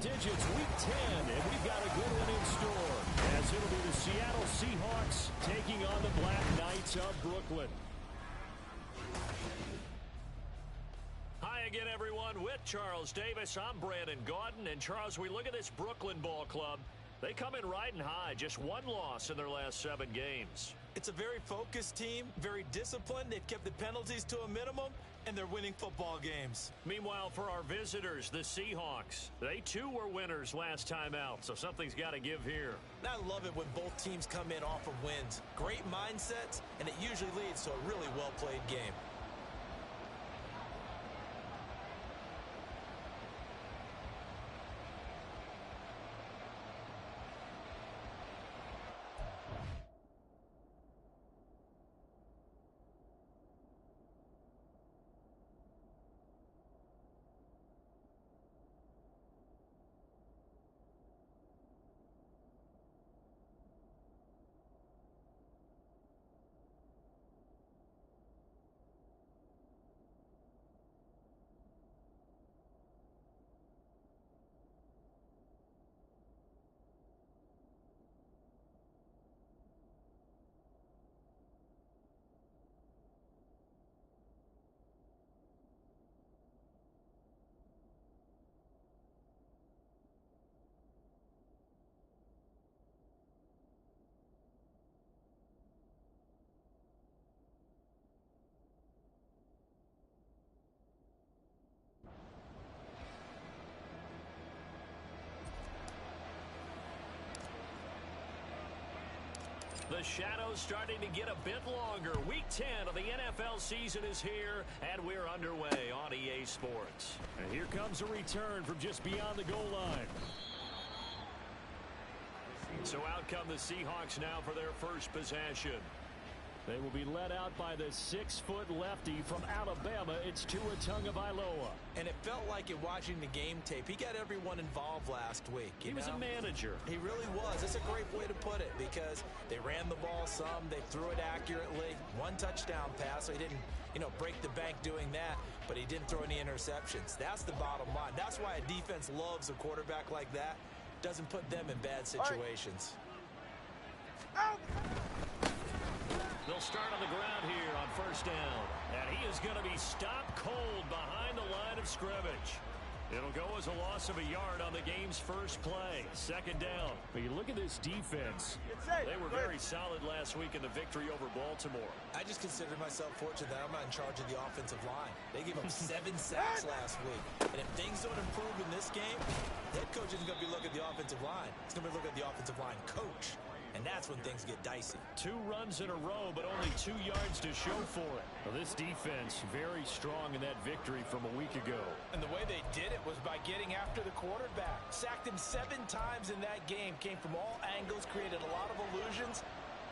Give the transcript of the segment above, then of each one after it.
digits, Week 10, and we've got a good one in store, as it'll be the Seattle Seahawks taking on the Black Knights of Brooklyn. Hi again, everyone. With Charles Davis, I'm Brandon Gaudin. And, Charles, we look at this Brooklyn ball club. They come in riding high, just one loss in their last 7 games. It's a very focused team, very disciplined. They've kept the penalties to a minimum, and they're winning football games. Meanwhile, for our visitors, the Seahawks, they too were winners last time out, so something's got to give here. And I love it when both teams come in off of wins. Great mindsets, and it usually leads to a really well-played game. The shadows starting to get a bit longer. Week 10 of the NFL season is here, and we're underway on EA Sports. And here comes a return from just beyond the goal line. So out come the Seahawks now for their first possession. They will be led out by the 6-foot lefty from Alabama. It's Tua Tagovailoa. And it felt like it watching the game tape. He got everyone involved last week. He was a manager. He really was. That's a great way to put it because they ran the ball some. They threw it accurately. 1 touchdown pass, so he didn't, break the bank doing that, but he didn't throw any interceptions. That's the bottom line. That's why a defense loves a quarterback like that. Doesn't put them in bad situations. Out. They'll start on the ground here on first down. And he is going to be stopped cold behind the line of scrimmage. It'll go as a loss of a yard on the game's first play. Second down. But you look at this defense. They were very solid last week in the victory over Baltimore. I just consider myself fortunate that I'm not in charge of the offensive line. They gave up 7 sacks last week. And if things don't improve in this game, head coach isn't going to be looking at the offensive line. He's going to be looking at the offensive line coach. And that's when things get dicey. 2 runs in a row, but only 2 yards to show for it. Well, this defense very strong in that victory from a week ago. And the way they did it was by getting after the quarterback. Sacked him 7 times in that game. Came from all angles, created a lot of illusions,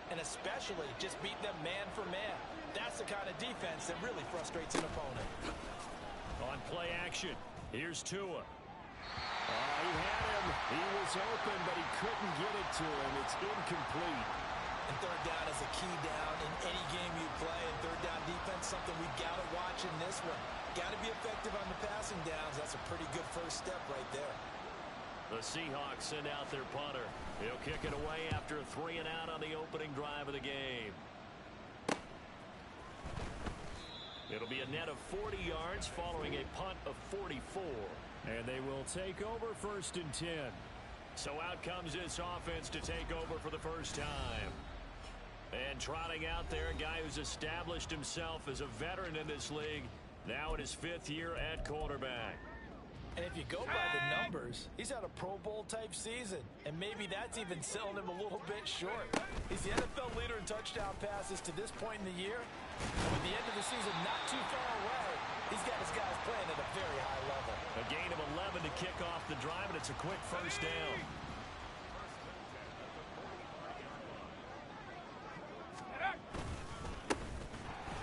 and especially just beat them man for man. That's the kind of defense that really frustrates an opponent. On play action, here's Tua. He had him. He was open, but he couldn't get it to him. It's incomplete. And third down is a key down in any game you play. And third down defense, something we've got to watch in this one. Got to be effective on the passing downs. That's a pretty good first step right there. The Seahawks send out their punter. He'll kick it away after a 3 and out on the opening drive of the game. It'll be a net of 40 yards following a punt of 44. And they will take over first and 10. So out comes this offense to take over for the first time. And trotting out there, a guy who's established himself as a veteran in this league, now in his 5th year at quarterback. And if you go by the numbers, he's had a Pro Bowl-type season. And maybe that's even selling him a little bit short. He's the NFL leader in touchdown passes to this point in the year. And with the end of the season not too far away, he's got his guys playing at a very high level. A gain of 11 to kick off the drive, and it's a quick first down.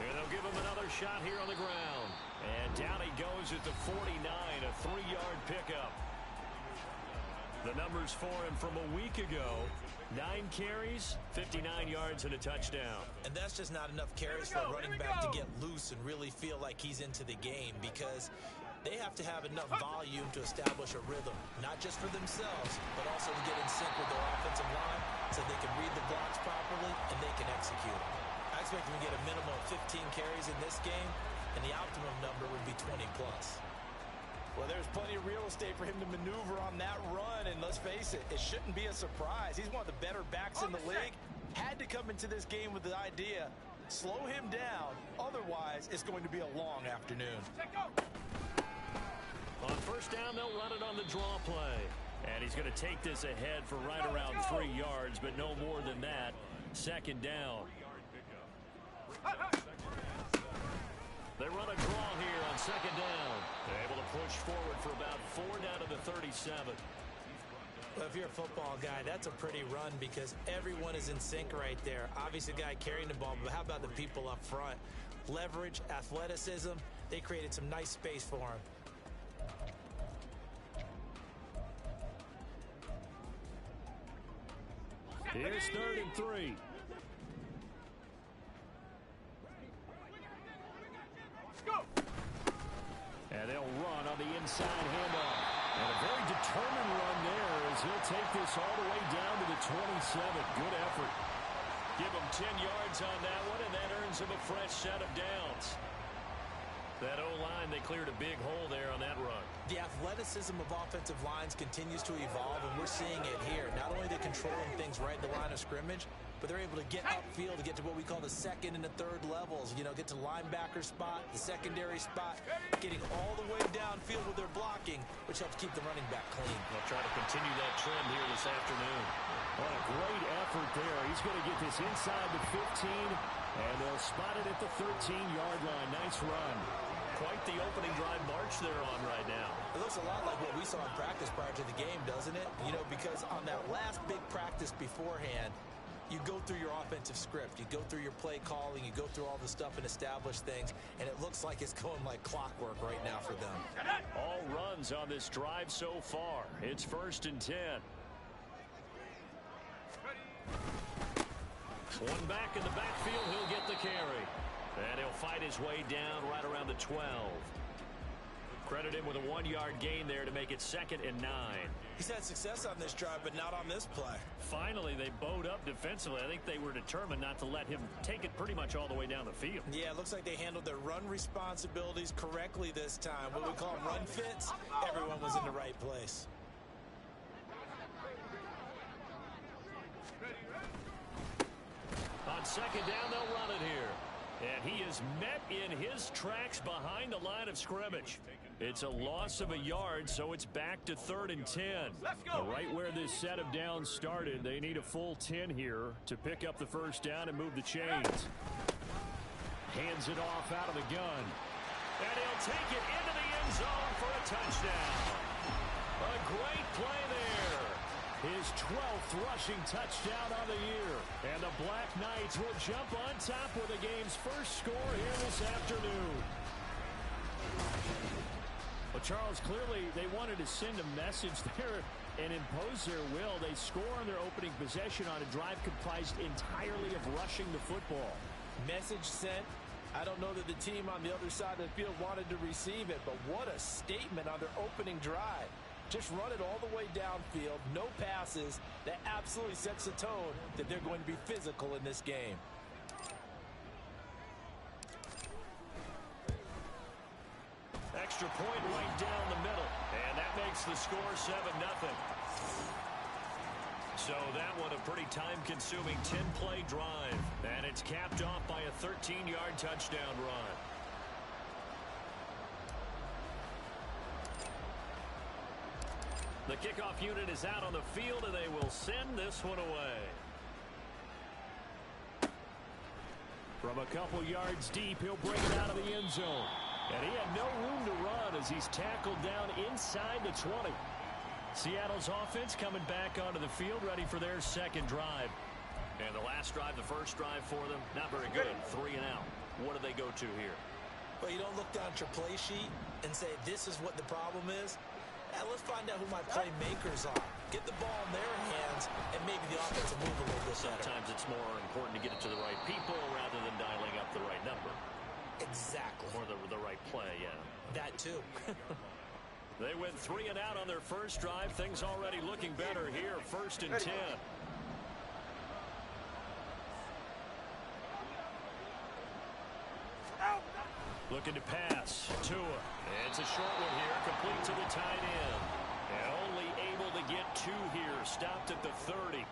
And they'll give him another shot here on the ground. And down he goes at the 49, a 3-yard pickup. The numbers for him from a week ago, 9 carries, 59 yards, and a touchdown. And that's just not enough carries for a running back to get loose and really feel like he's into the game because They have to have enough volume to establish a rhythm, not just for themselves, but also to get in sync with their offensive line so they can read the blocks properly and they can execute them. I expect them to get a minimum of 15 carries in this game, and the optimum number would be 20 plus. Well, there's plenty of real estate for him to maneuver on that run, and let's face it, it shouldn't be a surprise. He's one of the better backs in the league. Had to come into this game with the idea, slow him down, otherwise it's going to be a long afternoon. On first down, they'll run it on the draw play. And he's going to take this ahead for right around 3 yards, but no more than that. Second down. They run a draw here on second down. They're able to push forward for about 4 down to the 37. Well, if you're a football guy, that's a pretty run because everyone is in sync right there. Obviously, the guy carrying the ball, but how about the people up front? Leverage, athleticism, they created some nice space for him. Here's 3rd and 3. And they'll run on the inside handoff. And a very determined run there as he'll take this all the way down to the 27. Good effort. Give him 10 yards on that one, and that earns him a fresh set of downs. That O-line, they cleared a big hole there on that run. The athleticism of offensive lines continues to evolve, and we're seeing it here. Not only are they controlling things right in the line of scrimmage, but they're able to get upfield to get to what we call the second and the third levels. You know, get to the linebacker spot, the secondary spot, getting all the way downfield with their blocking, which helps keep the running back clean. They'll try to continue that trend here this afternoon. What a great effort there. He's going to get this inside the 15, and they'll spot it at the 13-yard line. Nice run. Quite the opening drive march they're on right now. It looks a lot like what we saw in practice prior to the game, doesn't it? You know, because on that last big practice beforehand, you go through your offensive script, you go through your play calling, you go through all the stuff and establish things, and it looks like it's going like clockwork right now for them. All runs on this drive so far. It's 1st and 10. One back in the backfield, he'll get the carry. And he'll fight his way down right around the 12. Credit him with a 1-yard gain there to make it 2nd and 9. He's had success on this drive, but not on this play. Finally, they bowed up defensively. I think they were determined not to let him take it pretty much all the way down the field. Yeah, it looks like they handled their run responsibilities correctly this time. What we call run fits, everyone was in the right place. On second down, they'll run it here. And he is met in his tracks behind the line of scrimmage. It's a loss of a yard, so it's back to 3rd and 10. Right where this set of downs started, they need a full 10 here to pick up the first down and move the chains. Hands it off out of the gun. And he'll take it into the end zone for a touchdown. A great play there. His 12th rushing touchdown of the year. And the Black Knights will jump on top with the game's first score here this afternoon. Well, Charles, clearly they wanted to send a message there and impose their will. They score on their opening possession on a drive comprised entirely of rushing the football. Message sent. I don't know that the team on the other side of the field wanted to receive it, but what a statement on their opening drive. Just run it all the way downfield, no passes. That absolutely sets the tone that they're going to be physical in this game. Extra point right down the middle, and that makes the score 7-0. So that one a pretty time-consuming 10-play drive, and it's capped off by a 13-yard touchdown run. The kickoff unit is out on the field, and they will send this one away. From a couple yards deep, he'll bring it out of the end zone. And he had no room to run as he's tackled down inside the 20. Seattle's offense coming back onto the field, ready for their second drive. And the last drive, the first drive for them, not very good. 3 and out. What do they go to here? Well, you don't look down at your play sheet and say, this is what the problem is. Let's find out who my playmakers are. Get the ball in their hands, and maybe the offense will move a little bit better. Sometimes it's more important to get it to the right people rather than dialing up the right number. Exactly. Or the right play, yeah. That too. They went 3 and out on their first drive. Things already looking better here. 1st and 10. Looking to pass. Tua. It's a short one here. Complete to the tight end. And only able to get 2 here. Stopped at the 30.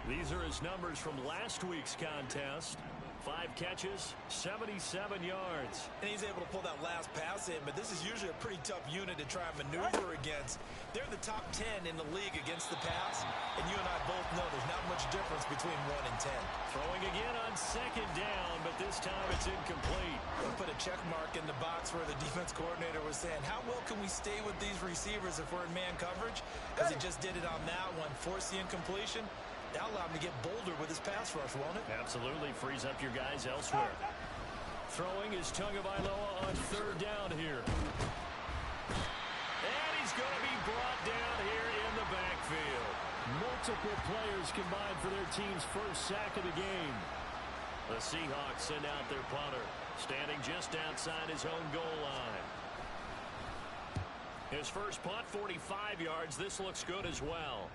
These are his numbers from last week's contest. 5 catches, 77 yards. And he's able to pull that last pass in, but this is usually a pretty tough unit to try and maneuver against. They're the top 10 in the league against the pass, and you and I both know there's not much difference between 1 and 10. Throwing again on 2nd down, but this time it's incomplete. We'll put a check mark in the box where the defense coordinator was saying, how well can we stay with these receivers if we're in man coverage? Because he just did it on that one, force the incompletion. That'll allow him to get bolder with his pass rush, won't it? Absolutely. Frees up your guys elsewhere. Throwing is Tagovailoa on 3rd down here. And he's going to be brought down here in the backfield. Multiple players combined for their team's first sack of the game. The Seahawks send out their punter, standing just outside his own goal line. His first punt, 45 yards. This looks good as well.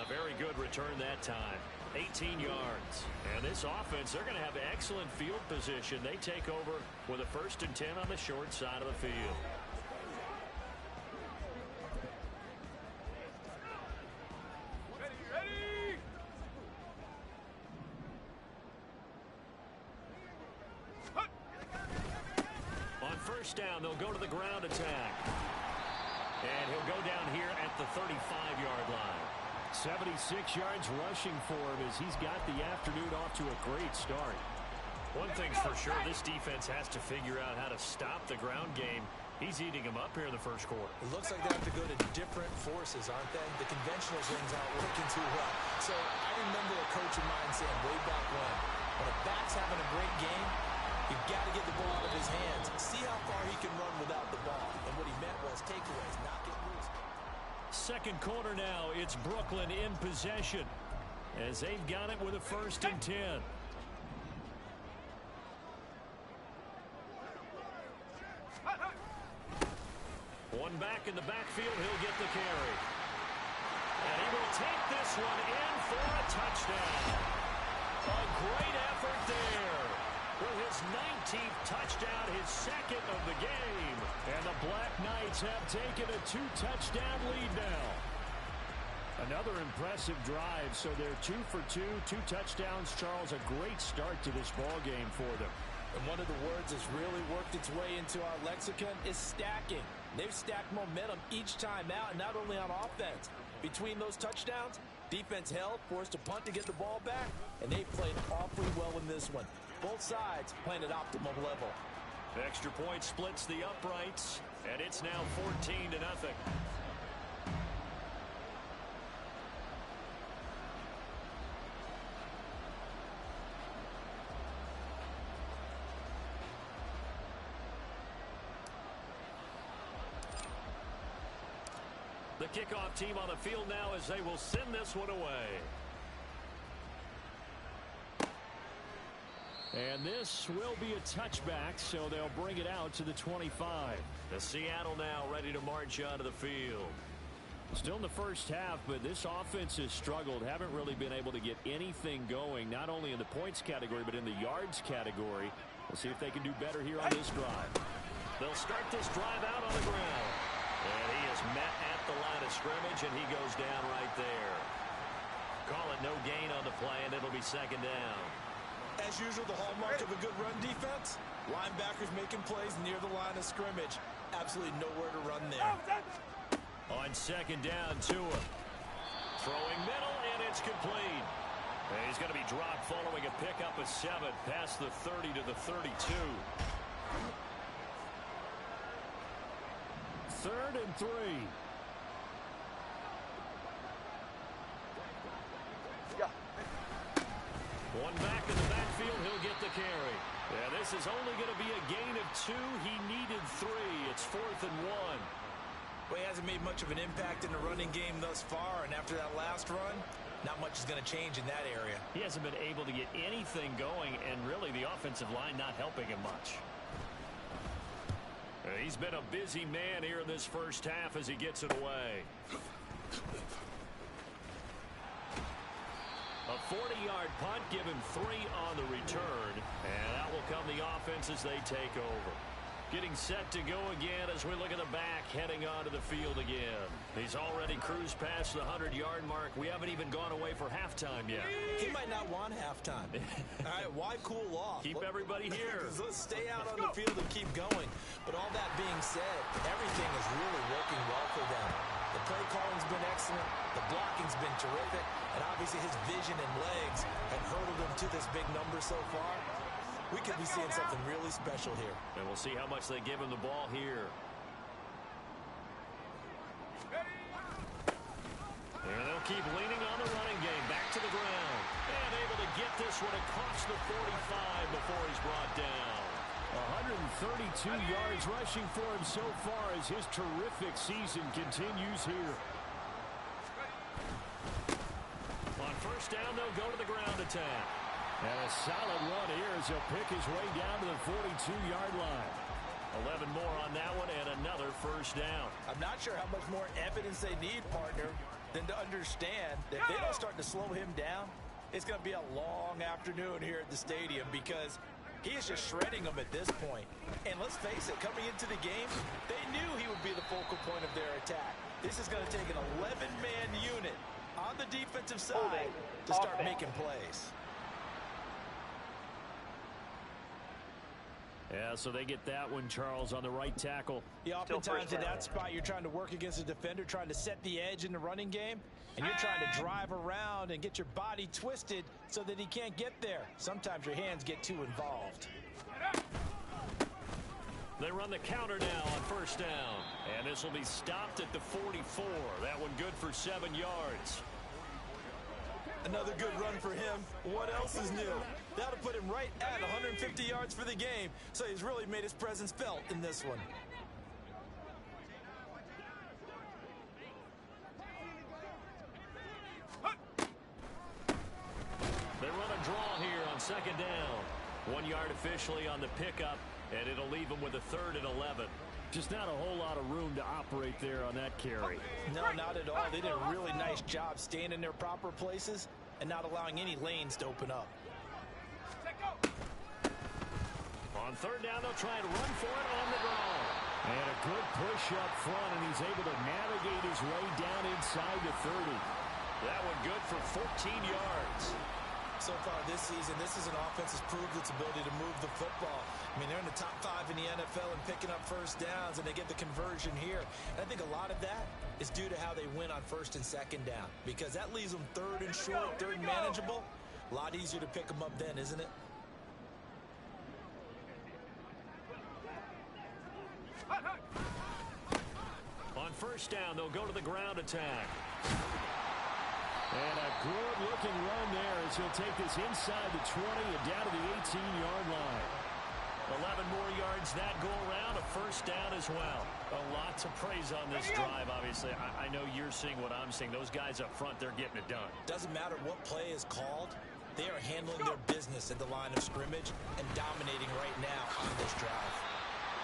Very good return that time. 18 yards. And this offense, they're going to have excellent field position. They take over with a 1st and 10 on the short side of the field. Ready. On 1st down, they'll go to the ground attack. And he'll go down here at the 35-yard line. 76 yards rushing for him as he's got the afternoon off to a great start. One thing's for sure, this defense has to figure out how to stop the ground game. He's eating them up here in the 1st quarter. It looks like they have to go to different forces, aren't they? The conventional things aren't working too well. So I remember a coach of mine saying way back when a back's having a great game, you've got to get the ball out of his hands. See how far he can run without the ball. And what he meant was takeaways, knock it loose. 2nd quarter now, it's Brooklyn in possession as they've got it with a 1st and 10. One back in the backfield, he'll get the carry. And he will take this one in for a touchdown. A great effort there. With his 19th touchdown, his 2nd of the game. And the Black Knights have taken a 2-touchdown lead now. Another impressive drive, so they're 2 for 2, 2 touchdowns. Charles, a great start to this ball game for them. And one of the words that's really worked its way into our lexicon is stacking. They've stacked momentum each time out, and not only on offense. Between those touchdowns, defense held, forced a punt to get the ball back, and they played awfully well in this one. Both sides playing at optimum level. Extra point splits the uprights, and it's now 14-0. The kickoff team on the field now as they will send this one away. And this will be a touchback, so they'll bring it out to the 25. The Seattle now ready to march onto the field. Still in the first half, but this offense has struggled. Haven't really been able to get anything going, not only in the points category, but in the yards category. We'll see if they can do better here on this drive. They'll start this drive out on the ground. And he is met at the line of scrimmage, and he goes down right there. Call it no gain on the play, and it'll be 2nd down. As usual, the hallmark of a good run defense, linebackers making plays near the line of scrimmage. Absolutely nowhere to run there. On 2nd down, Tua. Throwing middle, and it's complete. And he's going to be dropped following a pickup of 7 past the 30 to the 32. 3rd and 3. One back in the backfield, he'll get the carry. Yeah, this is only going to be a gain of 2. He needed 3. It's 4th and 1. Well, he hasn't made much of an impact in the running game thus far, and after that last run, not much is going to change in that area. He hasn't been able to get anything going, and really the offensive line not helping him much. He's been a busy man here in this first half as he gets it away. A 40-yard punt, give him 3 on the return, and out will come the offense as they take over. Getting set to go again as we look at the back, heading onto the field again. He's already cruised past the 100-yard mark. We haven't even gone away for halftime yet. He might not want halftime. All right, why cool off? Keep everybody here. Let's stay out on the field and keep going. But all that being said, everything is really working well for them. The play calling's been excellent. The blocking's been terrific. And obviously his vision and legs have hurdled him to this big number so far. We could be seeing something really special here. And we'll see how much they give him the ball here. There they'll keep leaning on the running game. Back to the ground. And able to get this one across the 45 before he's brought down. 132 yards rushing for him so far as his terrific season continues here. On first down, they'll go to the ground attack. And a solid run here as he'll pick his way down to the 42-yard line. 11 more on that one and another first down. I'm not sure how much more evidence they need, partner, than to understand that if they don't start to slow him down, it's going to be a long afternoon here at the stadium because he is just shredding them at this point. And let's face it, coming into the game, they knew he would be the focal point of their attack. This is going to take an 11-man unit on the defensive side to start making plays. Yeah, so they get that one, Charles, on the right tackle. Yeah, oftentimes in that spot, you're trying to work against a defender, trying to set the edge in the running game, and you're trying to drive around and get your body twisted so that he can't get there. Sometimes your hands get too involved. They run the counter now on first down, and this will be stopped at the 44. That one good for 7 yards. Another good run for him. What else is new? That'll put him right at 150 yards for the game, so he's really made his presence felt in this one. They run a draw here on second down. 1 yard officially on the pickup, and it'll leave them with a 3rd and 11. Just not a whole lot of room to operate there on that carry. No, not at all. They did a really nice job staying in their proper places and not allowing any lanes to open up. On third down, they'll try and run for it on the draw. And a good push up front, and he's able to navigate his way down inside the 30. That one good for 14 yards. So far this season, this is an offense that's proved its ability to move the football. I mean, they're in the top 5 in the NFL and picking up first downs, and they get the conversion here. And I think a lot of that is due to how they win on first and second down, because that leaves them 3rd and short, 3rd and manageable. A lot easier to pick them up then, isn't it? On first down, they'll go to the ground attack. And a good-looking run there as he'll take this inside the 20 and down to the 18-yard line. 11 more yards that go around, a first down as well. A lot to praise on this drive, obviously. I know you're seeing what I'm seeing. Those guys up front, they're getting it done. Doesn't matter what play is called. They are handling their business at the line of scrimmage and dominating right now on this drive.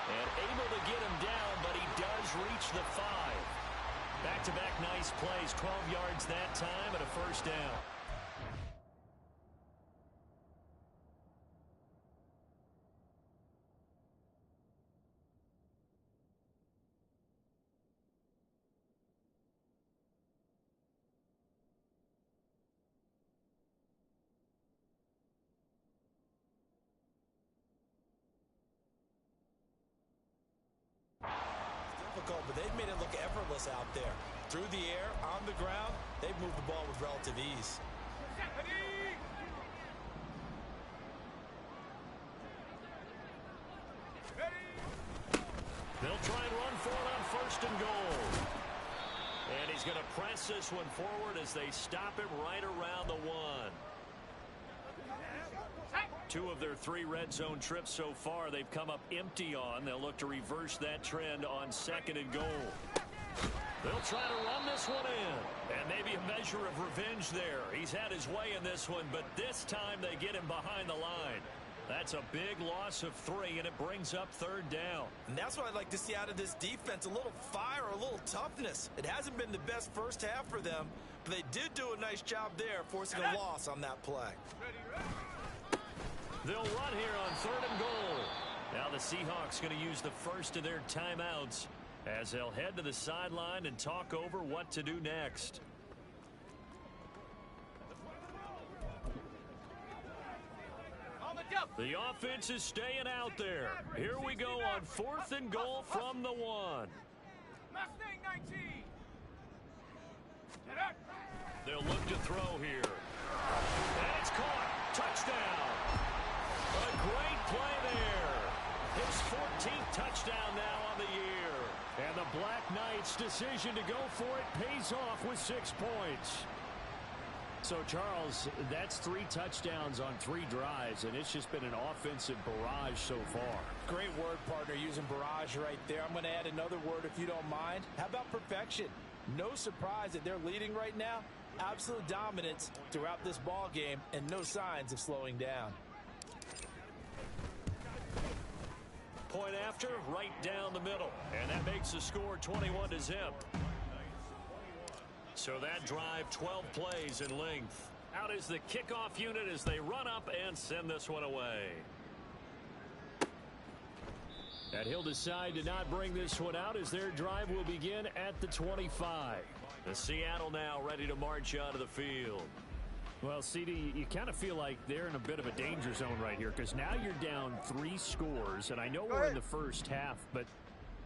And able to get him down, but he does reach the 5. Back-to-back nice plays, 12 yards that time and a first down. But they've made it look effortless out there. Through the air, on the ground, they've moved the ball with relative ease. They'll try and run for it on first and goal. And he's going to press this one forward as they stop him right around the 1. 2 of their 3 red zone trips so far they've come up empty on. They'll look to reverse that trend on second and goal. They'll try to run this one in. And maybe a measure of revenge there. He's had his way in this one, but this time they get him behind the line. That's a big loss of 3, and it brings up 3rd down. And that's what I'd like to see out of this defense, a little fire, a little toughness. It hasn't been the best first half for them, but they did do a nice job there, forcing a loss on that play. They'll run here on 3rd and goal. Now the Seahawks going to use the first of their timeouts as they'll head to the sideline and talk over what to do next. The offense is staying out there. Here we go on 4th and goal from the 1. Mustang 19. They'll look to throw here. And it's caught. Touchdown. A great play there. His 14th touchdown now on the year. And the Black Knights' decision to go for it pays off with 6 points. So, Charles, that's 3 touchdowns on 3 drives, and it's just been an offensive barrage so far. Great word, partner, using barrage right there. I'm going to add another word if you don't mind. How about perfection? No surprise that they're leading right now. Absolute dominance throughout this ball game and no signs of slowing down. Point after, right down the middle. And that makes the score 21-0. So that drive, 12 plays in length. Out is the kickoff unit as they run up and send this one away. And he'll decide to not bring this one out as their drive will begin at the 25. The Seattle now ready to march onto the field. Well, CD, you kind of feel like they're in a bit of a danger zone right here because now you're down 3 scores, and I know we're in the first half, but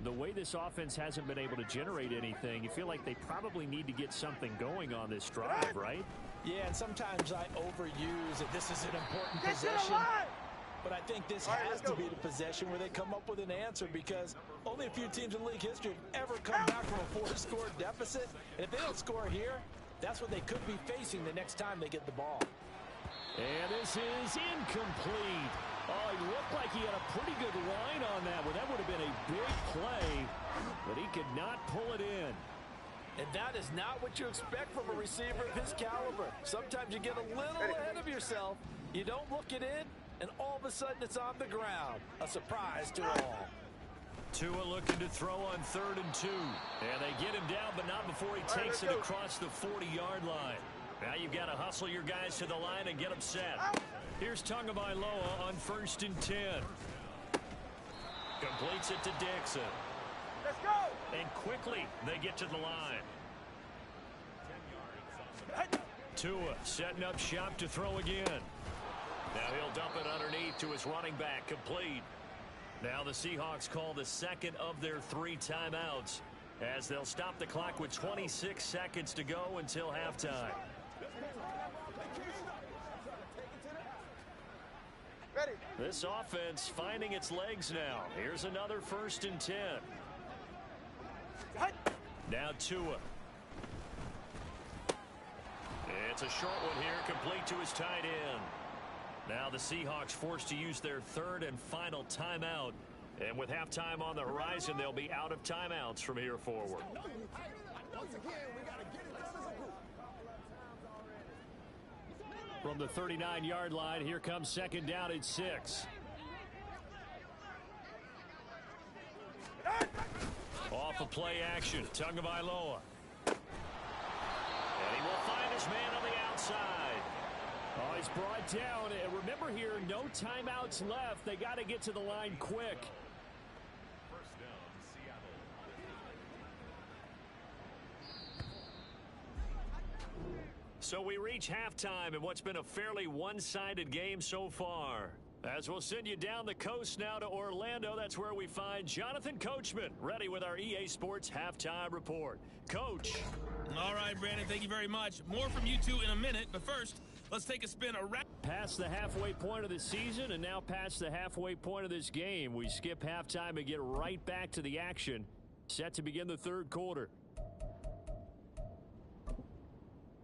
the way this offense hasn't been able to generate anything, you feel like they probably need to get something going on this drive, right? Yeah, and sometimes I overuse it. This is an important possession. But I think this has to be the possession where they come up with an answer because only a few teams in league history have ever come back from a 4-score deficit. And if they don't score here, that's what they could be facing the next time they get the ball. And this is incomplete. Oh, he looked like he had a pretty good line on that one. That would have been a big play, but he could not pull it in. And that is not what you expect from a receiver of his caliber. Sometimes you get a little ahead of yourself. You don't look it in, and all of a sudden it's on the ground. A surprise to all. Tua looking to throw on 3rd and 2. And they get him down, but not before he takes it across the 40-yard line. Now you've got to hustle your guys to the line and get them set. Here's Tagovailoa on 1st and 10. Completes it to Dixon. Let's go. And quickly they get to the line. Tua setting up shop to throw again. Now he'll dump it underneath to his running back, complete. Now the Seahawks call the second of their 3 timeouts as they'll stop the clock with 26 seconds to go until halftime. This offense finding its legs now. Here's another 1st and 10. Now Tua. It's a short one here, complete to his tight end. Now the Seahawks forced to use their 3rd and final timeout. And with halftime on the horizon, they'll be out of timeouts from here forward. From the 39-yard line, here comes 2nd down at 6. Off of play action, Tagovailoa. And he will find his man on the outside. Oh, he's brought down. And remember here, no timeouts left. They got to get to the line quick. So we reach halftime in what's been a fairly one-sided game so far. As we'll send you down the coast now to Orlando, that's where we find Jonathan Coachman, ready with our EA Sports Halftime Report. Coach. All right, Brandon, thank you very much. More from you two in a minute, but first, let's take a spin around. Past the halfway point of the season and now past the halfway point of this game. We skip halftime and get right back to the action. Set to begin the 3rd quarter.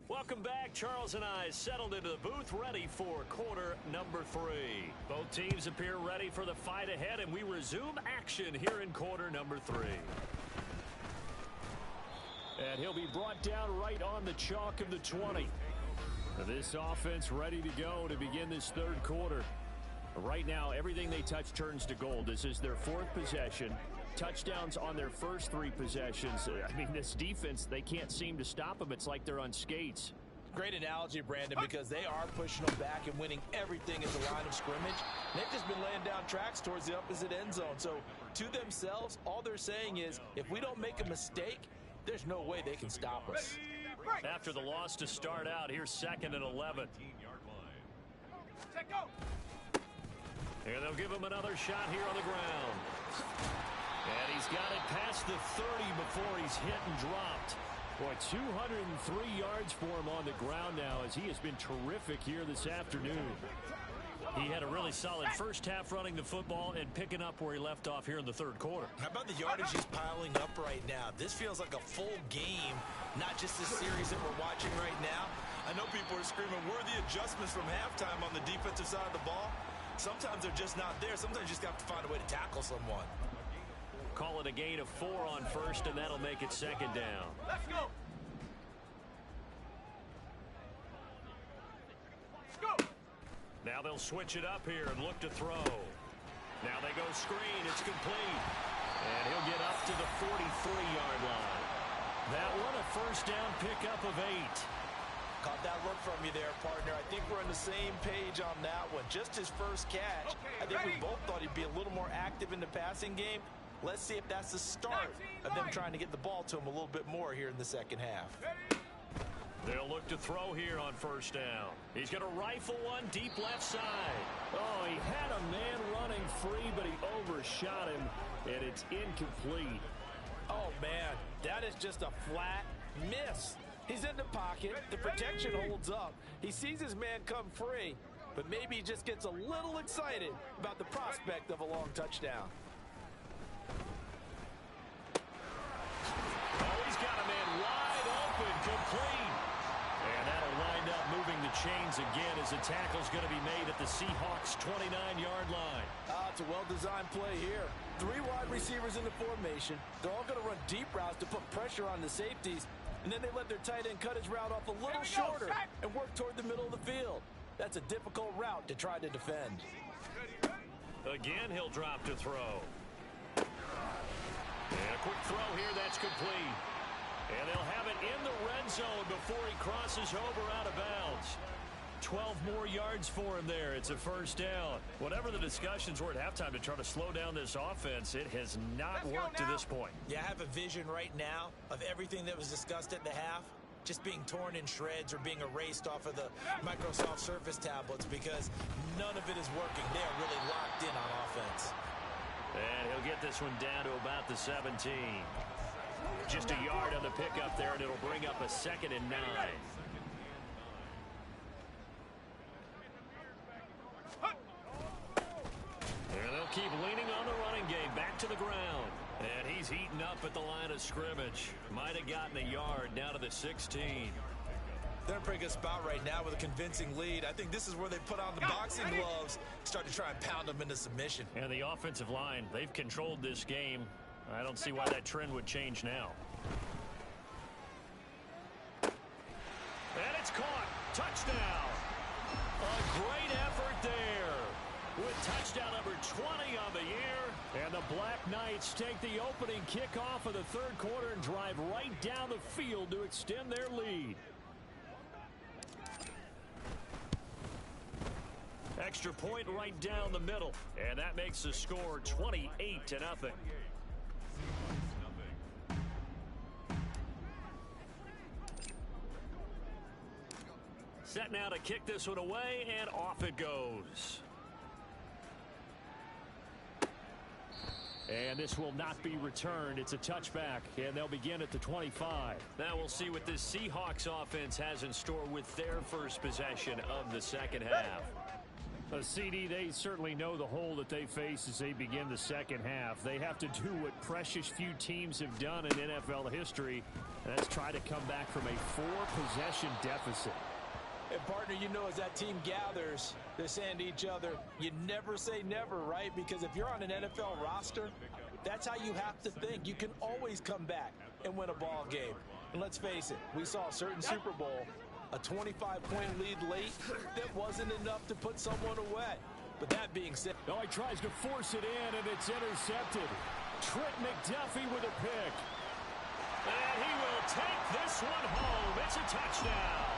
Welcome back. Charles and I settled into the booth ready for quarter number 3. Both teams appear ready for the fight ahead, and we resume action here in quarter number 3. And he'll be brought down right on the chalk of the 20. This offense ready to go to begin this third quarter. Right now, everything they touch turns to gold. This is their fourth possession. Touchdowns on their first three possessions. I mean, this defense, they can't seem to stop them. It's like they're on skates. Great analogy, Brandon, because they are pushing them back and winning everything at the line of scrimmage. They've just been laying down tracks towards the opposite end zone. So to themselves, all they're saying is, if we don't make a mistake, there's no way they can stop us. After the loss to start out, here's 2nd and 11. Set go. And they'll give him another shot here on the ground. And he's got it past the 30 before he's hit and dropped. Boy, 203 yards for him on the ground now as he has been terrific here this afternoon. He had a really solid first half running the football and picking up where he left off here in the third quarter. How about the yardage he's piling up right now? This feels like a full game, not just the series that we're watching right now. I know people are screaming, where are the adjustments from halftime on the defensive side of the ball? Sometimes they're just not there. Sometimes you just have to find a way to tackle someone. Call it a gain of 4 on first, and that'll make it 2nd down. Let's go. Let's go. Now they'll switch it up here and look to throw. Now they go screen. It's complete. And he'll get up to the 43-yard line. That one a first down pickup of 8. Caught that look from you there, partner. I think we're on the same page on that one. Just his first catch. I think we both thought he'd be a little more active in the passing game. Let's see if that's the start of them trying to get the ball to him a little bit more here in the second half. They'll look to throw here on first down. He's going to rifle one deep left side. Oh, he had a man running free, but he overshot him, and it's incomplete. Oh, man, that is just a flat miss. He's in the pocket. The protection holds up. He sees his man come free, but maybe he just gets a little excited about the prospect of a long touchdown. Oh, he's got a man wide open, complete. And that'll wind up moving the chains again as the tackle's going to be made at the Seahawks' 29-yard line. It's a well-designed play here. 3 wide receivers in the formation. They're all going to run deep routes to put pressure on the safeties, and then they let their tight end cut his route off a little shorter and work toward the middle of the field. That's a difficult route to try to defend. Again, he'll drop to throw. And a quick throw here, that's complete. And they'll have it in the red zone before he crosses over out of bounds. 12 more yards for him there. It's a first down. Whatever the discussions were at halftime to try to slow down this offense, it has not worked to this point. Yeah, I have a vision right now of everything that was discussed at the half just being torn in shreds or being erased off of the Microsoft Surface tablets because none of it is working. They are really locked in on offense. And he'll get this one down to about the 17. Just a yard on the pickup there, and it'll bring up a 2nd and 9. And they'll keep leaning on the running game. Back to the ground. And he's heating up at the line of scrimmage. Might have gotten a yard down to the 16. They're in a pretty good spot right now with a convincing lead. I think this is where they put on the boxing gloves, start to try and pound them into submission. And the offensive line, they've controlled this game. I don't see why that trend would change now. And it's caught. Touchdown. A great effort there. With touchdown number 20 on the year. And the Black Knights take the opening kickoff of the third quarter and drive right down the field to extend their lead. Extra point right down the middle. And that makes the score 28-0. Set now to kick this one away, and off it goes. And this will not be returned. It's a touchback, and they'll begin at the 25. Now we'll see what this Seahawks offense has in store with their first possession of the second half. CD, they certainly know the hole that they face as they begin the second half. They have to do what precious few teams have done in NFL history, and that's try to come back from a 4-possession deficit. And partner, you know, as that team gathers, they're saying to each other, you never say never, right? Because if you're on an NFL roster, that's how you have to think. You can always come back and win a ball game. And let's face it, we saw a certain Super Bowl, a 25-point lead late that wasn't enough to put someone away. But that being said... Oh, he tries to force it in, and it's intercepted. Trent McDuffie with a pick. And he will take this one home. It's a touchdown.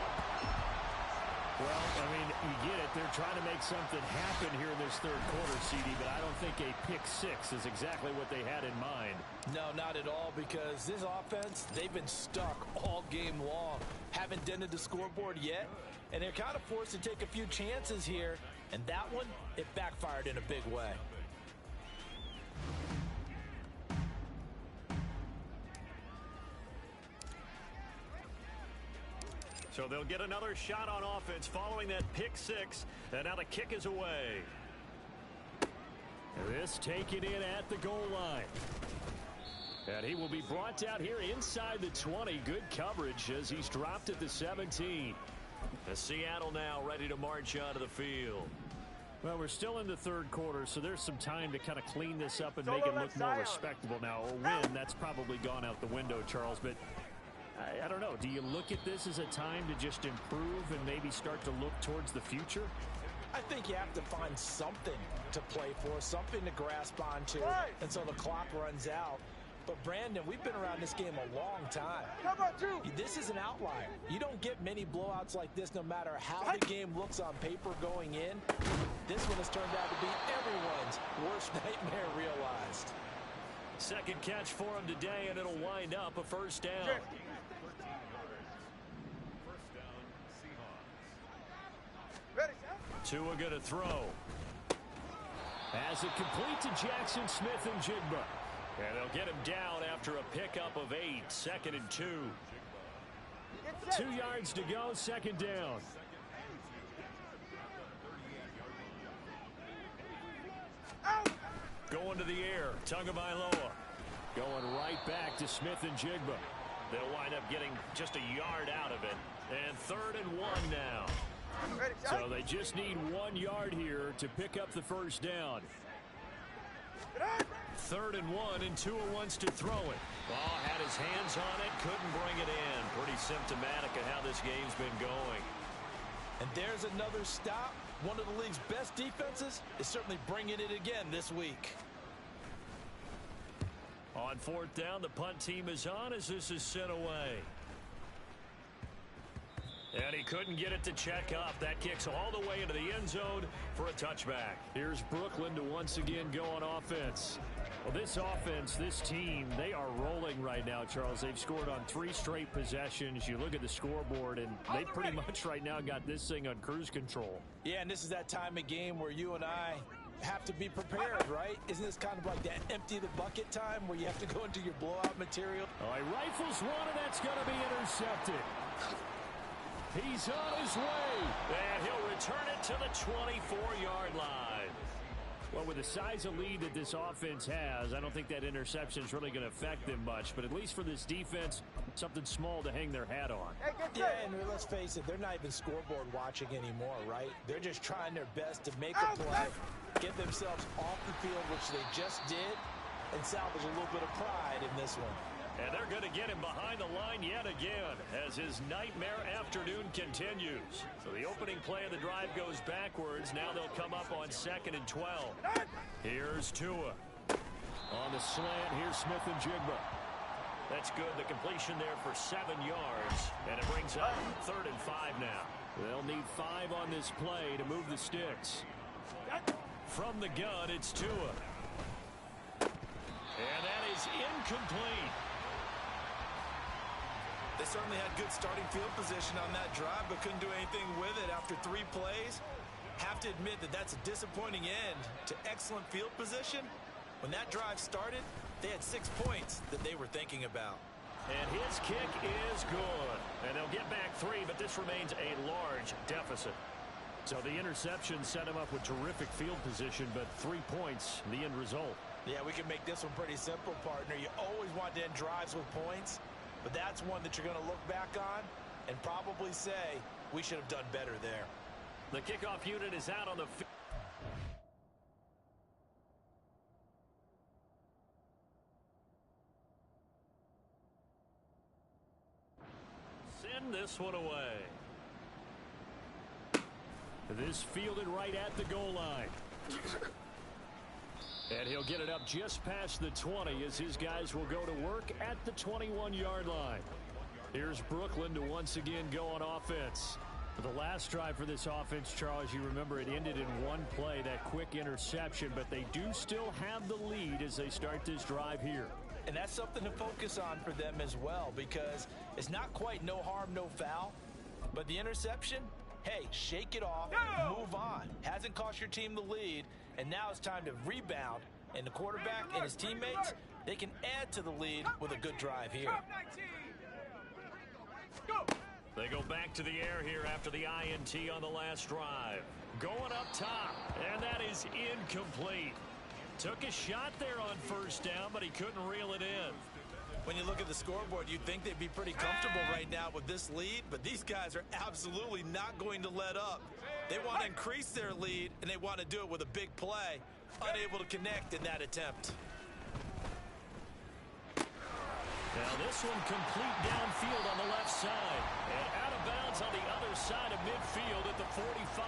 Well, I mean, you get it. They're trying to make something happen here in this third quarter, CD, but I don't think a pick six is exactly what they had in mind. No, not at all, because this offense, they've been stuck all game long. Haven't dented the scoreboard yet, and they're kind of forced to take a few chances here, and that one, it backfired in a big way. So they'll get another shot on offense following that pick six. And now the kick is away. This taken in at the goal line. And he will be brought down here inside the 20. Good coverage as he's dropped at the 17. The Seattle now ready to march onto the field. Well, we're still in the third quarter, so there's some time to kind of clean this up and make it look more respectable. Now, a win, that's probably gone out the window, Charles, but I don't know. Do you look at this as a time to just improve and maybe start to look towards the future? I think you have to find something to play for, something to grasp onto until the clock runs out. But, Brandon, we've been around this game a long time. This is an outlier. You don't get many blowouts like this no matter how the game looks on paper going in. This one has turned out to be everyone's worst nightmare realized. Second catch for him today, and it'll wind up a first down. Tua going to throw. As it complete to Jackson Smith-Njigba. And they'll get him down after a pickup of 8. 2nd and 2. 2 yards to go, second down. Going to the air, Tagovailoa. Going right back to Smith-Njigba. They'll wind up getting just a yard out of it. And 3rd and 1 now. So they just need 1 yard here to pick up the first down. 3rd and 1, and Tua wants to throw it. Ball had his hands on it, couldn't bring it in. Pretty symptomatic of how this game's been going. And there's another stop. One of the league's best defenses is certainly bringing it again this week. On 4th down, the punt team is on as this is sent away. And he couldn't get it to check up. That kicks all the way into the end zone for a touchback. Here's Brooklyn to once again go on offense. Well, this offense, this team, they are rolling right now, Charles. They've scored on 3 straight possessions. You look at the scoreboard, and they pretty much right now got this thing on cruise control. Yeah, and this is that time of game where you and I have to be prepared, right? Isn't this kind of like that empty the bucket time where you have to go into your blowout material? Oh, he rifles one, and that's going to be intercepted. He's on his way. And he'll return it to the 24-yard line. Well, with the size of lead that this offense has, I don't think that interception is really going to affect them much. But at least for this defense, something small to hang their hat on. Yeah, and let's face it, they're not even scoreboard watching anymore, right? They're just trying their best to make a play, get themselves off the field, which they just did, and salvage a little bit of pride in this one. And they're going to get him behind the line yet again as his nightmare afternoon continues. So the opening play of the drive goes backwards. Now they'll come up on 2nd and 12. Here's Tua. On the slant, here's Smith-Njigba. That's good. The completion there for 7 yards. And it brings up 3rd and 5 now. They'll need 5 on this play to move the sticks. From the gun, it's Tua. And that is incomplete. They certainly had good starting field position on that drive, but couldn't do anything with it after 3 plays. Have to admit that that's a disappointing end to excellent field position. When that drive started, they had 6 points that they were thinking about. And his kick is good. And they'll get back 3, but this remains a large deficit. So the interception set him up with terrific field position, but 3 points, the end result. Yeah, we can make this one pretty simple, partner. You always want to end drives with points, but that's one that you're going to look back on and probably say, we should have done better there. The kickoff unit is out on the field. this one away. This fielded right at the goal line. And he'll get it up just past the 20 as his guys will go to work at the 21-yard line. Here's Brooklyn to once again go on offense. The last drive for this offense, Charles, you remember it ended in one play, that quick interception, but they do still have the lead as they start this drive here. And that's something to focus on for them as well, because it's not quite no harm, no foul, but the interception, hey, shake it off, move on. Hasn't cost your team the lead, and now it's time to rebound. And the quarterback and his teammates, they can add to the lead with a good drive here. They go back to the air here after the INT on the last drive. Going up top, and that is incomplete. Took a shot there on first down, but he couldn't reel it in. When you look at the scoreboard, you'd think they'd be pretty comfortable right now with this lead, but these guys are absolutely not going to let up. They want to increase their lead, and they want to do it with a big play. Unable to connect in that attempt. Now this one complete downfield on the left side. And out of bounds on the other side of midfield at the 45.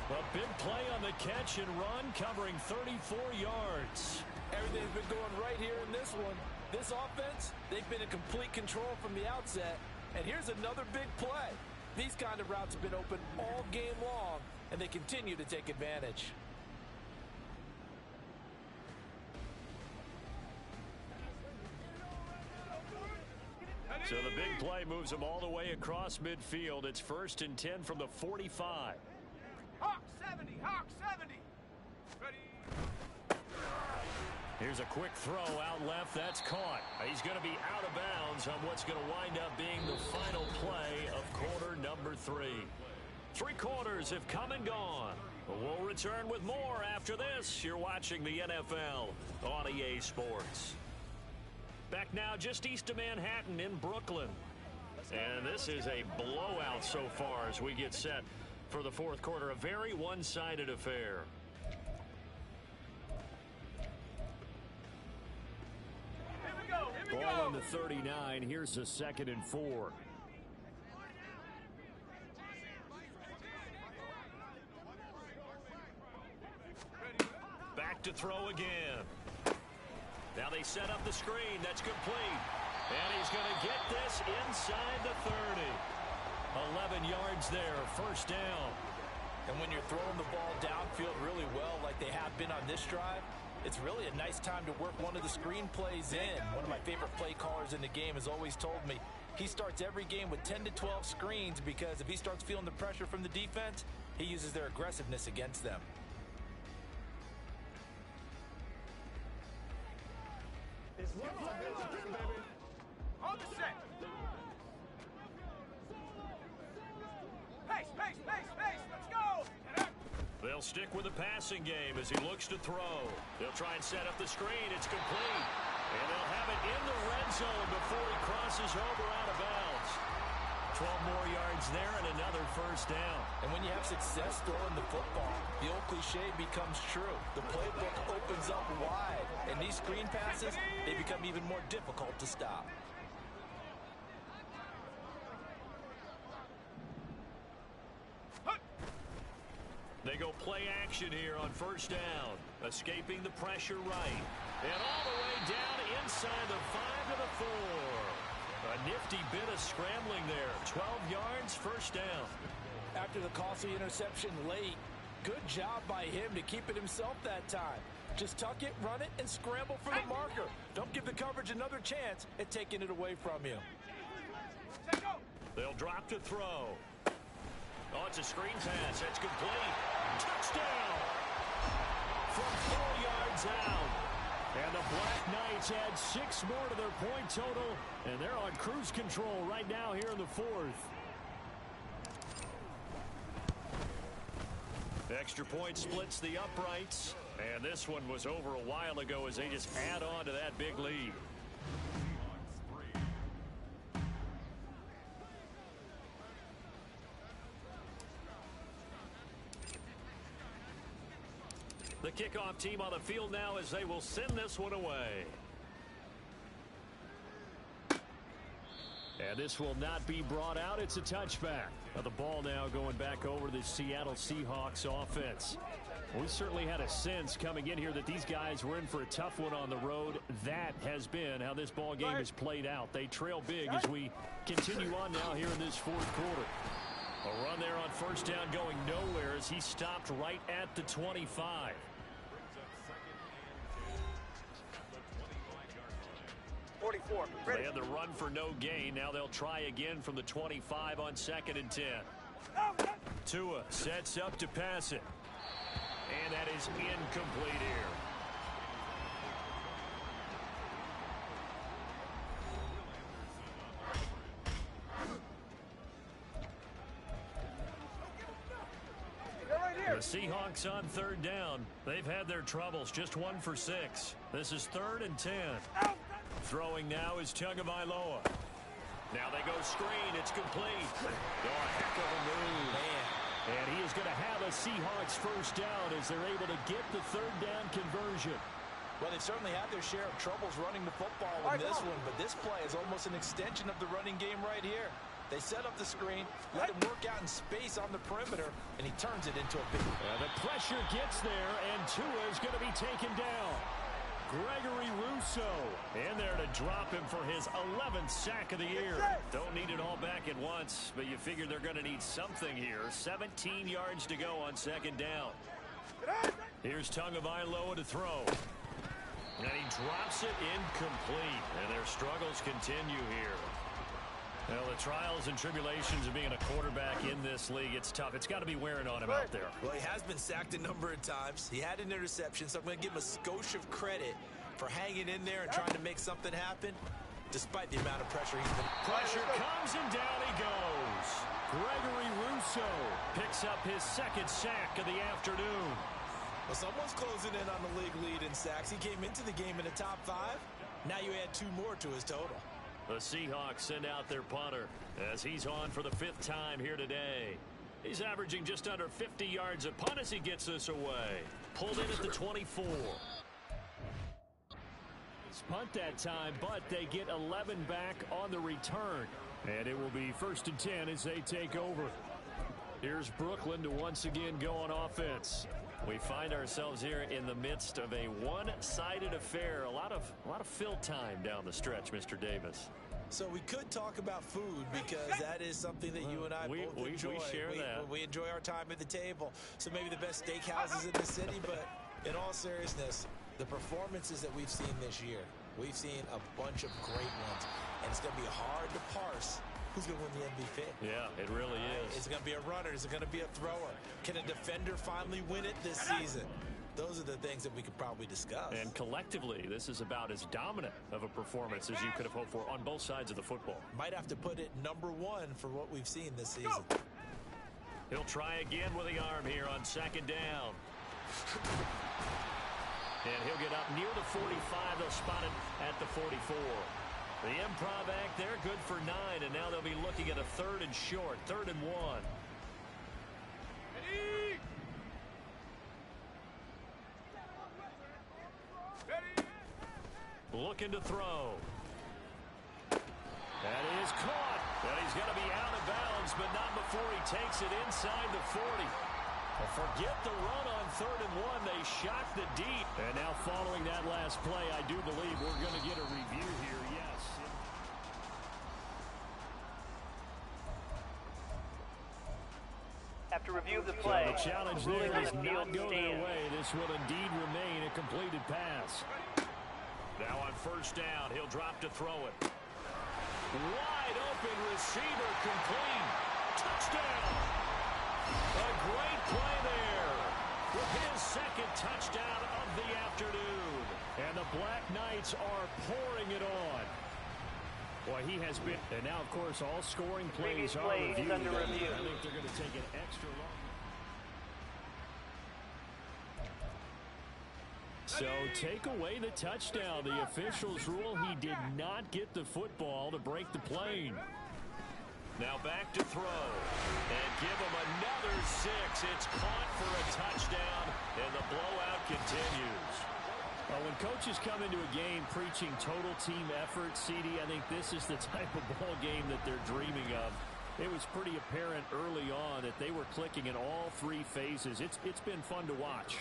A big play on the catch and run, covering 34 yards. Everything's been going right here in this one. This offense, they've been in complete control from the outset. And here's another big play. These kind of routes have been open all game long, and they continue to take advantage. So the big play moves them all the way across midfield. It's 1st and 10 from the 45. Hawk 70, Hawk 70. Ready. Here's a quick throw out left. That's caught. He's going to be out of bounds on what's going to wind up being the final play of quarter number 3. 3 quarters have come and gone. We'll return with more after this. You're watching the NFL on EA Sports. Back now just east of Manhattan in Brooklyn. And this is a blowout so far as we get set for the 4th quarter. A very one-sided affair. Ball on the 39. Here's a 2nd and 4. Back to throw again. Now they set up the screen. That's complete. And he's going to get this inside the 30. 11 yards there. 1st down. And when you're throwing the ball downfield really well like they have been on this drive, it's really a nice time to work one of the screen plays in. One of my favorite play callers in the game has always told me he starts every game with 10 to 12 screens because if he starts feeling the pressure from the defense, he uses their aggressiveness against them. On the set. Pace, pace, pace, pace. Let's go. They'll stick with the passing game as he looks to throw. They'll try and set up the screen. It's complete. And they'll have it in the red zone before he crosses over out of bounds. 12 more yards there and another 1st down. And when you have success throwing the football, the old cliche becomes true. The playbook opens up wide, and these screen passes, they become even more difficult to stop. They go play action here on 1st down. Escaping the pressure right. And all the way down inside the 5 to the 4. A nifty bit of scrambling there. 12 yards, 1st down. After the costly interception late, good job by him to keep it himself that time. Just tuck it, run it, and scramble for the marker. Don't give the coverage another chance at taking it away from you. They'll drop to throw. Oh, it's a screen pass. That's complete. Touchdown! From 4 yards out. And the Black Knights add 6 more to their point total, and they're on cruise control right now here in the 4th. Extra point splits the uprights, and this one was over a while ago as they just add on to that big lead. The kickoff team on the field now as they will send this one away. And this will not be brought out. It's a touchback. Now the ball now going back over to the Seattle Seahawks offense. We certainly had a sense coming in here that these guys were in for a tough one on the road. That has been how this ball game has played out. They trail big as we continue on now here in this fourth quarter. A run there on first down going nowhere as he stopped right at the 25. They had the run for no gain. Now they'll try again from the 25 on 2nd and 10. Tua sets up to pass it. And that is incomplete here. The Seahawks on 3rd down. They've had their troubles. Just 1 for 6. This is 3rd and 10. Throwing now is Tagovailoa. Now they go screen. It's complete. Oh, a heck of a move. Man. And he is going to have a Seahawks first down as they're able to get the 3rd down conversion. Well, they've certainly had their share of troubles running the football in this one, but this play is almost an extension of the running game right here. They set up the screen, let him work out in space on the perimeter, and he turns it into a big... The pressure gets there, and Tua is going to be taken down. Gregory Rousseau in there to drop him for his 11th sack of the year. Don't need it all back at once, but you figure they're going to need something here. 17 yards to go on 2nd down. Here's Tagovailoa to throw. And he drops it incomplete, and their struggles continue here. Well, the trials and tribulations of being a quarterback in this league, it's tough. It's got to be wearing on him out there. Well, he has been sacked a number of times. He had an interception, so I'm going to give him a skosh of credit for hanging in there and trying to make something happen, despite the amount of pressure he's been... Pressure comes, and down he goes. Gregory Rousseau picks up his 2nd sack of the afternoon. Well, someone's closing in on the league lead in sacks. He came into the game in the top 5. Now you add 2 more to his total. The Seahawks send out their punter as he's on for the 5th time here today. He's averaging just under 50 yards a punt as he gets this away. Pulled in at the 24. It's punt that time, but they get 11 back on the return. And it will be 1st and 10 as they take over. Here's Brooklyn to once again go on offense. We find ourselves here in the midst of a one-sided affair. A lot of fill time down the stretch, Mr. Davis. So we could talk about food because that is something that you and I both enjoy. We share that. We enjoy our time at the table. So maybe the best steakhouses in the city, but in all seriousness, the performances that we've seen this year, we've seen a bunch of great ones, and it's going to be hard to parse who's going to win the MVP. Yeah, it really is. Is it going to be a runner? Is it going to be a thrower? Can a defender finally win it this season? Those are the things that we could probably discuss. And collectively, this is about as dominant of a performance as you could have hoped for on both sides of the football. Might have to put it number 1 for what we've seen this season. He'll try again with the arm here on 2nd down. And he'll get up near the 45. They'll spot it at the 44. The improv act there, good for 9, and now they'll be looking at a 3rd and short, 3rd and 1. Looking to throw. That is caught. And he's going to be out of bounds, but not before he takes it inside the 40. Well, forget the run on 3rd and 1. They shot the deep. And now following that last play, I do believe we're going to get a review here. Yes. After review of the play, so the challenge there does not go their way. This will indeed remain a completed pass. Now on 1st down, he'll drop to throw it. Wide open receiver, complete. Touchdown. A great play there with his 2nd touchdown of the afternoon. And the Black Knights are pouring it on. Boy, he has been. And now, of course, all scoring plays are reviewed. Under review. I think they're going to take an extra long. So take away the touchdown. The officials rule he did not get the football to break the plane. Now back to throw. And give him another 6. It's caught for a touchdown, and the blowout continues. Well, when coaches come into a game preaching total team effort, CD, I think this is the type of ball game that they're dreaming of. It was pretty apparent early on that they were clicking in all three phases. It's been fun to watch.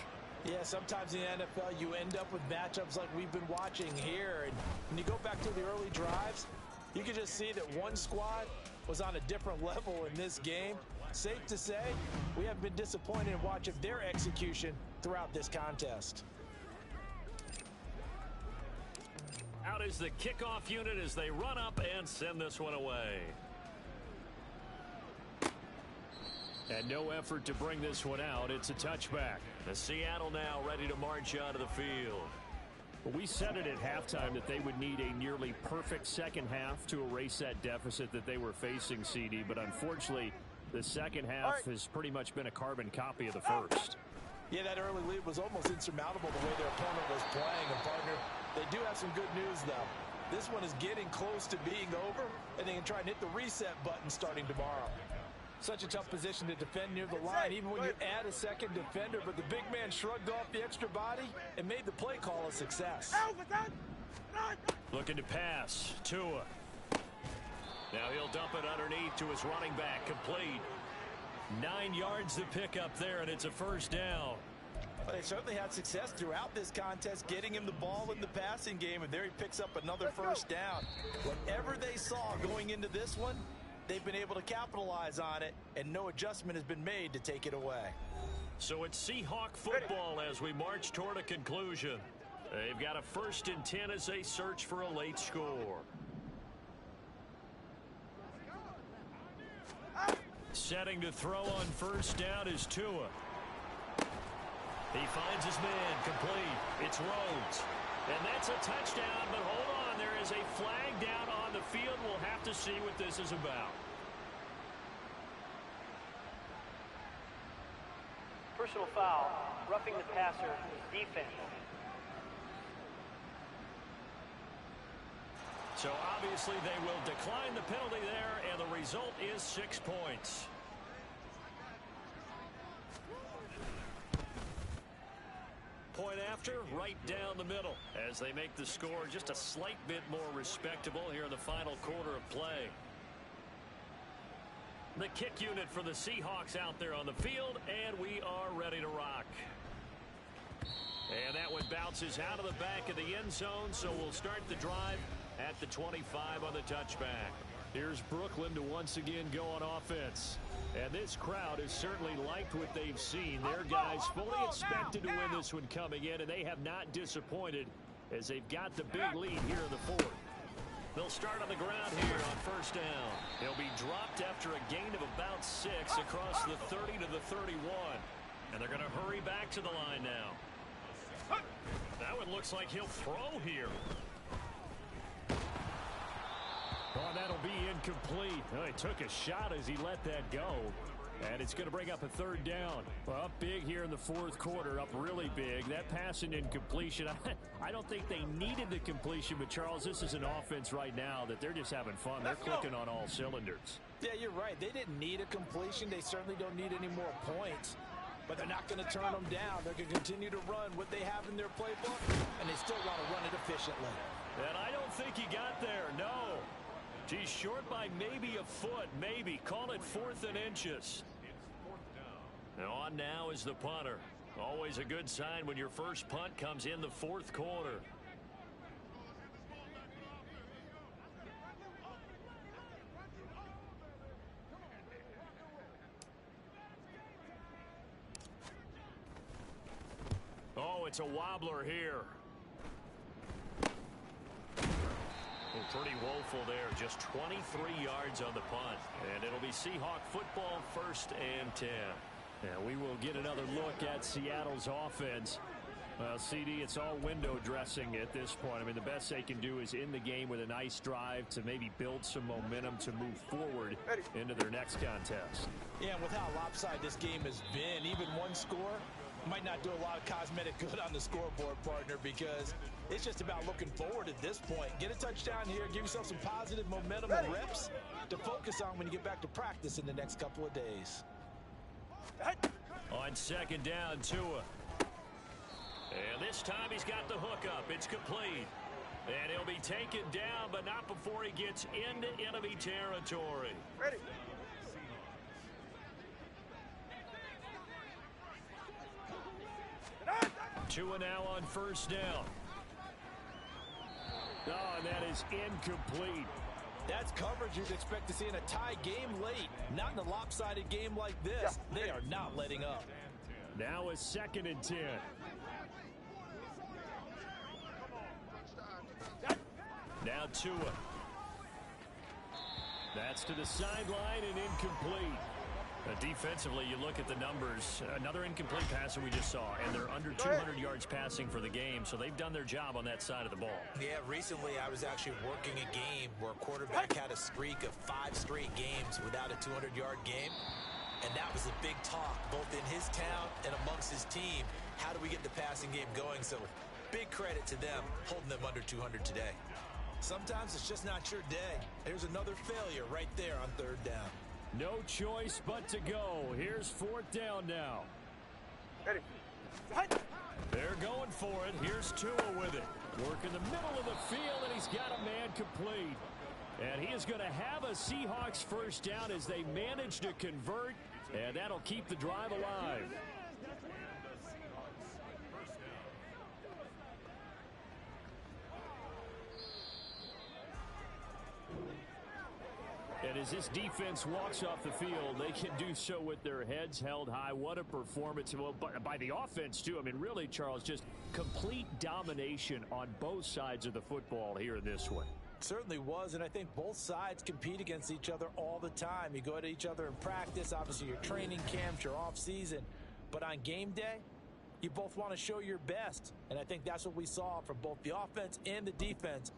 Yeah, sometimes in the NFL you end up with matchups like we've been watching here. And when you go back to the early drives, you can just see that one squad was on a different level in this game. Safe to say, we have been disappointed in watching their execution throughout this contest. Out is the kickoff unit as they run up and send this one away. And no effort to bring this one out. It's a touchback. The Seattle now ready to march out of the field. We said it at halftime that they would need a nearly perfect second half to erase that deficit that they were facing, CD. But unfortunately, the second half has pretty much been a carbon copy of the first. Yeah, that early lead was almost insurmountable the way their opponent was playing. And, partner, they do have some good news, though. This one is getting close to being over, and they can try and hit the reset button starting tomorrow. Such a tough position to defend near the line, even when you add a second defender. But the big man shrugged off the extra body and made the play call a success. Looking to pass. Tua. Now he'll dump it underneath to his running back. Complete. 9 yards to pick up there, and it's a first down. Well, they certainly had success throughout this contest, getting him the ball in the passing game, and there he picks up another first down. Whatever they saw going into this one, they've been able to capitalize on it, and no adjustment has been made to take it away. So it's Seahawk football as we march toward a conclusion. They've got a 1st and 10 as they search for a late score. Setting to throw on first down is Tua. He finds his man, complete. It's Rhodes. And that's a touchdown, but hold on. There is a flag down on the field. We'll have to see what this is about. Personal foul, roughing the passer, defense. So obviously they will decline the penalty there, and the result is 6 points. Point after, right down the middle, as they make the score just a slight bit more respectable here in the final quarter of play. The kick unit for the Seahawks out there on the field, and we are ready to rock. And that one bounces out of the back of the end zone, so we'll start the drive at the 25 on the touchback. Here's Brooklyn to once again go on offense. And this crowd has certainly liked what they've seen. Their guys fully expected to win this one coming in, and they have not disappointed as they've got the big lead here in the fourth. They'll start on the ground here on first down. He'll be dropped after a gain of about 6 across the 30 to the 31. And they're going to hurry back to the line now. That one looks like he'll throw here. Oh, that'll be incomplete. Oh, he took a shot as he let that go. And it's going to bring up a 3rd down. Well, up big here in the fourth quarter, up really big. That pass and incompletion, I don't think they needed the completion, but Charles, this is an offense right now that they're just having fun. They're clicking on all cylinders. Yeah, you're right. They didn't need a completion. They certainly don't need any more points. But they're not going to turn them down. They're going to continue to run what they have in their playbook, and they still want to run it efficiently. And I don't think he got there, no. He's short by maybe a foot, maybe. Call it 4th and inches. And on now is the punter. Always a good sign when your first punt comes in the fourth quarter. Oh, it's a wobbler here. Pretty woeful there. Just 23 yards on the punt. And it'll be Seahawk football 1st and 10. Yeah, we will get another look at Seattle's offense. CD, it's all window dressing at this point. I mean, the best they can do is in the game with a nice drive to maybe build some momentum to move forward into their next contest. Yeah, and with how lopsided this game has been, even one score might not do a lot of cosmetic good on the scoreboard, partner, because it's just about looking forward at this point. Get a touchdown here, give yourself some positive momentum and reps to focus on when you get back to practice in the next couple of days. On 2nd down, Tua. And this time he's got the hook up. It's complete. And he'll be taken down, but not before he gets into enemy territory. Ready. Tua now on first down. Oh, and that is incomplete. That's coverage you'd expect to see in a tie game late. Not in a lopsided game like this. They are not letting up. Now a 2nd and 10. Now Tua. That's to the sideline and incomplete. Defensively, you look at the numbers. Another incomplete passer we just saw, and they're under 200 yards passing for the game, so they've done their job on that side of the ball. Yeah, recently I was actually working a game where a quarterback had a streak of 5 straight games without a 200-yard game, and that was a big talk, both in his town and amongst his team. How do we get the passing game going? So big credit to them holding them under 200 today. Sometimes it's just not your day. There's another failure right there on 3rd down. No choice but to go. Here's 4th down now. Ready. They're going for it. Here's Tua with it. Work in the middle of the field, and he's got a man complete. And he is going to have a Seahawks first down as they manage to convert, and that'll keep the drive alive. And as this defense walks off the field, they can do so with their heads held high. What a performance. Well, by the offense, too. I mean, really, Charles, just complete domination on both sides of the football here in this one. Certainly was, and I think both sides compete against each other all the time. You go at each other in practice, obviously your training camps, your off-season. But on game day, you both want to show your best. And I think that's what we saw from both the offense and the defense.